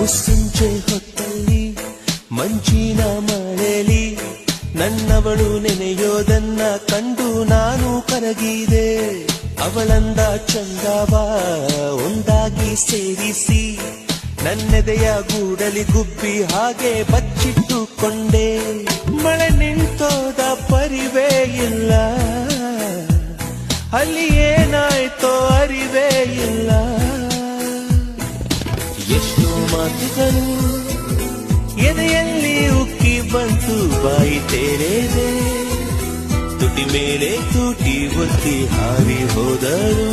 ಮುಸ್ಸಂಜೆ ಹೊತ್ತಲ್ಲಿ ಮಂಜಿನ ಮಳೆಲಿ ನನ್ನವಳು ನೆನೆಯೋದನ್ನ ಕಂಡು ನಾನು ಕರಗಿದೆ. ಅವಳಂದ ಚಂದವ ಒಂದಾಗಿ ಸೇರಿಸಿ ನನ್ನೆದೆಯ ಗೂಡಲಿ ಗುಬ್ಬಿ ಹಾಗೆ ಬಚ್ಚಿಟ್ಟುಕೊಂಡೆ. ಮಳೆ ನಿಂತೋದ ಪರಿವೇ ಇಲ್ಲ, ಅಲ್ಲಿ ಏನಾಯ್ತೋ ಅರಿವೇ ಇಲ್ಲ. ಎಷ್ಟೋ ಮಾತುಗಳು ಎದೆಯಲ್ಲಿ ಉಕ್ಕಿ ಬಂತು, ಬಾಯಿ ತೆರೆದೆ ತುಟಿ ಮೇಲೆ ತುಟಿ ಒತ್ತಿ ಹಾರಿ ಹೋದರು.